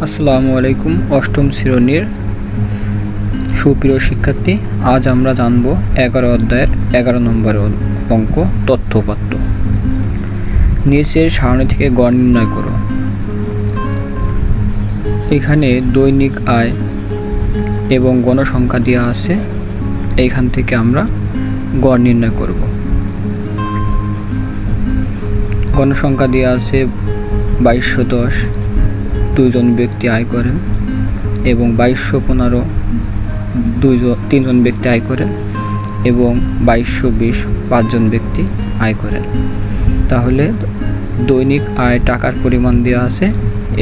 আসসালামু আলাইকুম। অষ্টম শ্রেণীর সুপ্রিয় শিক্ষার্থী, আজ আমরা জানব 11 অধ্যায়ের 11 নম্বর অঙ্ক তথ্যপাত্র। নিচের সারণী থেকে গড় নির্ণয় করো। এখানে দৈনিক আয় এবং গণসংখ্যা দেওয়া আছে, এইখান থেকে আমরা গড় নির্ণয় করব। গণসংখ্যা দেওয়া আছে 2210, দুইজন ব্যক্তি আয় করেন, এবং 2215 তিনজন ব্যক্তি আয় করেন, এবং 2220 পাঁচজন ব্যক্তি আয় করেন। তাহলে দৈনিক আয় টাকার পরিমাণ দেওয়া আছে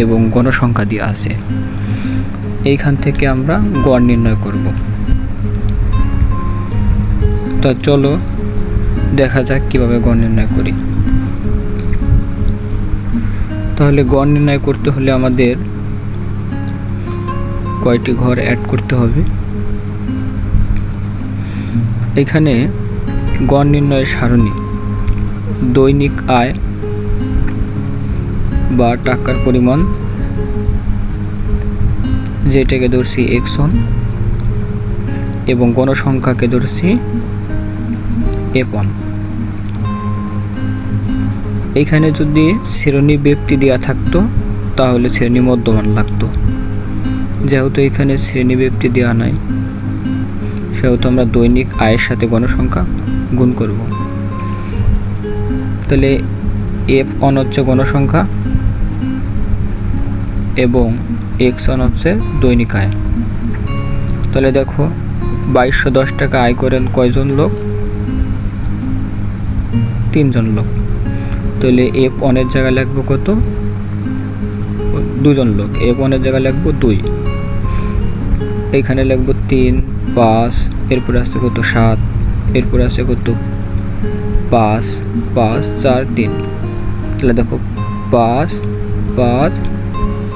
এবং গণসংখ্যা দেওয়া আছে, এইখান থেকে আমরা গড় নির্ণয় করব। তা চলো দেখা যাক কিভাবে গড় নির্ণয় করি। তাহলে গড় নির্ণয় করতে হলে আমাদের কয়টি ঘর অ্যাড করতে হবে। এখানে গড় নির্ণয়ের সারণী দৈনিক আয় বা টাকার পরিমাণ, যেটাকে ধরছি x1, এবং গণসংখ্যাকে ধরছি f1। এখানে যদি শ্রেণী ব্যক্তি দেওয়া থাকতো তাহলে শ্রেণী মধ্যমান লাগতো, যেহেতু এখানে শ্রেণী ব্যক্তি দেওয়া নাই সেহেতু আমরা দৈনিক আয়ের সাথে গণসংখ্যা গুণ করব। তাহলে f1 হচ্ছে গণসংখ্যা এবং x1 হচ্ছে দৈনিক আয়। তাহলে দেখো 2210 টাকা আয় করেন কয়জন লোক? 3জন লোক। তাহলে f1 এর জায়গায় লিখবো কত? 2জন লোক। f1 এর জায়গায় লিখবো 2, এখানে লিখবো 3, 5, এরপরে আছে কত 7, এরপরে আছে কত 5, 5, 4, 3। তাহলে দেখো 5, 5,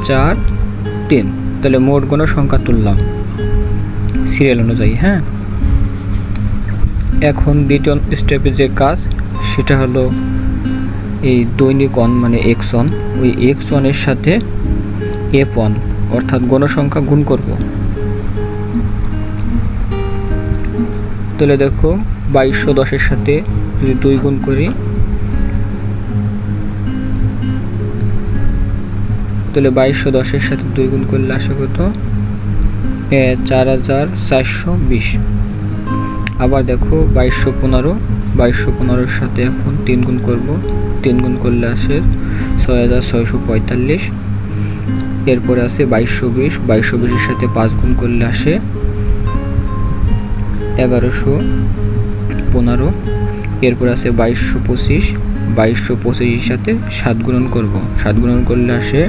4, 3। তাহলে মোট গণসংখ্যা তুললাম সিরিয়াল অনুযায়ী। হ্যাঁ, এখন দ্বিতীয় স্টেপে যে কাজ সেটা হলো এই দৈনিক অন মানে x1, ওই x1 এর সাথে f1 অর্থাৎ গণসংখ্যা গুণ করব। তাহলে দেখো 2210 এর সাথে যদি 2 গুণ করি তাহলে 2210 এর সাথে 2 গুণ করলে আসে কত? 4420। আবার দেখো 2215 এর সাথে এখন 3 গুণ করব, 3 গুণ করলে আসে 6645। এরপরে আছে 2220, 2220 এর সাথে 5 গুণ করলে আসে 1115। এরপর আছে 2225, 2225 এর সাথে 7 গুণন করব, 7 গুণন করলে আসে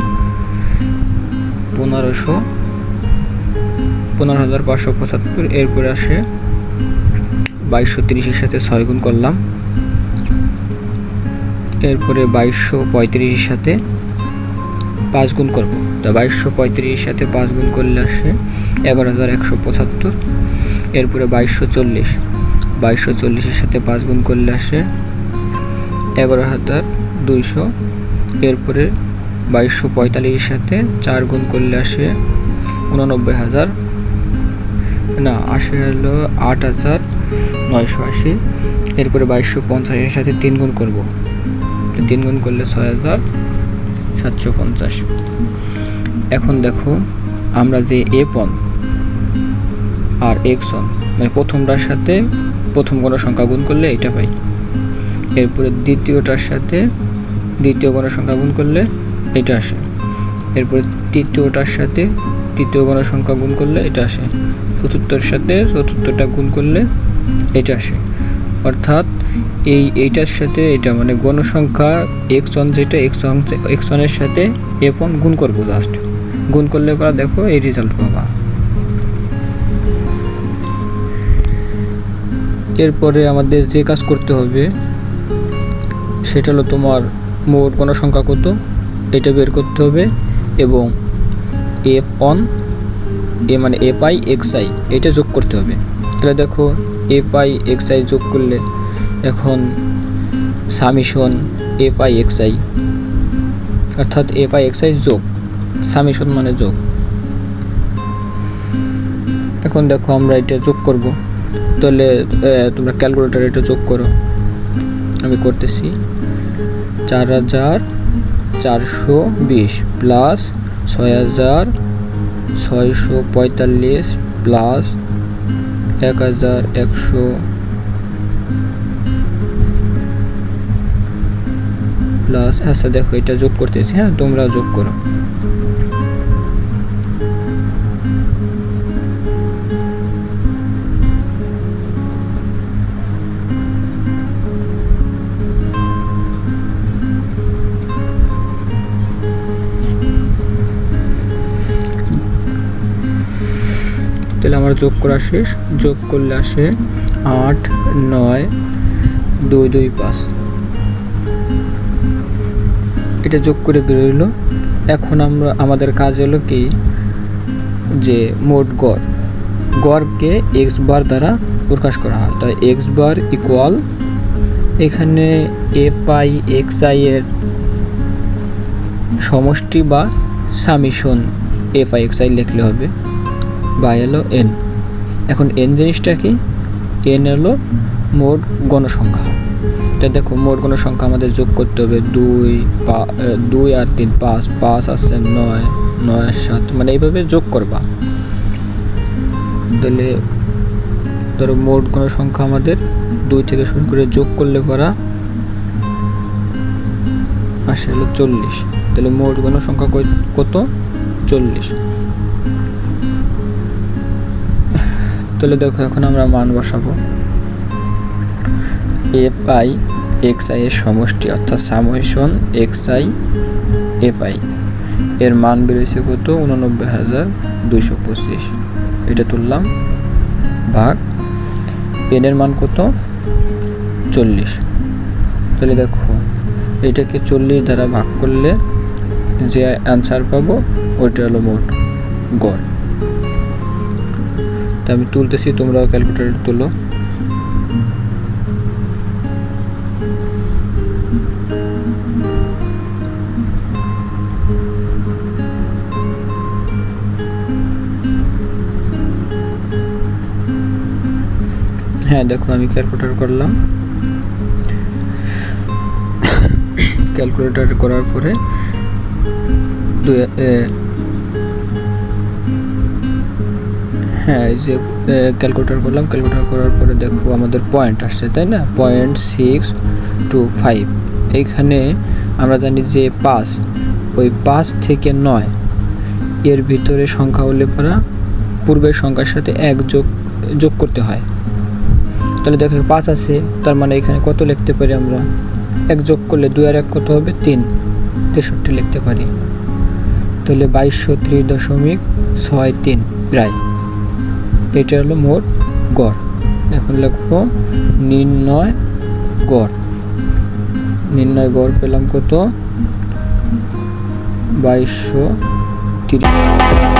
15575। এরপরে আসে 2230 এর সাথে 6 গুণ করলাম, এরপরে 2235 এর সাথে 5 গুণ করব। তা 2235 এর সাথে 5 গুণ করলে আসে 11175। এরপরে 2240 এর সাথে 5 গুণ করলে আসে 11200। এরপরে 2245 এর সাথে 4 গুণ করলে আসে 89000, না আসে হলো 8980। এরপরে 2250 এর সাথে 3 গুণ করব, 3 গুণ করলে 6750। এখন দেখো আমরা যে f1 আর x1 মানে প্রথমটার সাথে প্রথম গণসংখ্যা গুণ করলে এটা পাই, এরপরে দ্বিতীয়টার সাথে দ্বিতীয় গণসংখ্যা গুণ করলে এটা আসে, এরপরে তৃতীয়টার সাথে তৃতীয় গণসংখ্যা গুণ করলে এটা আসে, চতুর্থের সাথে চতুর্থটা গুণ করলে এটা আসে। অর্থাৎ এইটার সাথে এটা মানে গণসংখ্যা x1 যেটা x1 এর সাথে f1 গুণ করবো, জাস্ট গুণ করলে পরে দেখো এই রেজাল্ট পাবা। এরপরে আমাদের যে কাজ করতে হবে সেটা হলো তোমার মোট গণসংখ্যা কত এটা বের করতে হবে, এবং f1 এ মানে fi xi এটা যোগ করতে হবে। তাহলে দেখো fi xi যোগ করলে এখন সামেশন fi xi অর্থাৎ fi xi যোগ সামেশন মানে যোগ। এখন দেখো আমরা এটা যোগ করব, তাহলে তোমরা ক্যালকুলেটরে এটা যোগ করো। আমি করতেছি 4420 প্লাস 6645 প্লাস 1100 প্লাস, আচ্ছা দেখো এটা যোগ করতেছি, হ্যাঁ তোমরা যোগ করো। তাহলে আমার যোগ করা শেষ। যোগ করলে আসে 89225। এটা যোগ করে বেরোলো। এখন আমাদের কাজ হলো কি, যে মোট গড়কে এক্স বার দ্বারা প্রকাশ করা হয়। তাই এক্স বার ইকুয়াল, এখানে এফ আই এক্স আই এর সমষ্টি বা summation F I x I লিখলে হবে, বা হলো এন। এখন এন জিনিসটা কি, এন হলো মোট গণসংখ্যা। এটা দেখো মোট গণসংখ্যা আমাদের যোগ করতে হবে 2 আর 3 5 আসছে 9 আর 7, মানে এইভাবে যোগ করবা। তাহলে ধরো মোট গণসংখ্যা আমাদের 2 থেকে শুরু করে যোগ করলে পরা আসে হলো 40। তাহলে মোট গণসংখ্যা কত, 40। তাহলে দেখো এখন আমরা মান বসাবো। এফ আই এক্স আই এর সমষ্টি অর্থাৎ summation x I F I এর মান বেরোয়েছে কত, 89225। এটা তুললাম, ভাগ এন এর মান কত, 40। তাহলে দেখো এটাকে 40 দ্বারা ভাগ করলে যে অ্যান্সার পাবো ওইটা হলো মোট গড়। তা আমি তুলতেছি, তোমরাও ক্যালকুলেটর তুলো। হ্যাঁ দেখো আমি ক্যালকুলেটর করলাম। ক্যালকুলেটর করার পরে হ্যাঁ এই যে ক্যালকুলেটর করলাম। ক্যালকুলেটর করার পরে দেখো আমাদের পয়েন্ট আসছে, তাই না, 0.625। এইখানে আমরা জানি যে 5, ওই 5 থেকে 9 এর ভিতরে সংখ্যা হলে পরা পূর্বের সংখ্যার সাথে 1 যোগ করতে হয়। তাহলে দেখো 5 আছে, তার মানে এখানে কত লিখতে পারি আমরা, 1 যোগ করলে 2 আর 1 কত হবে, 3, 63 লিখতে পারি। তাহলে 2230.63 প্রায়, এটা হলো মোট গড়। এখন লিখবো নির্ণয় গড়। নির্ণয় গড় পেলাম কত, 2230।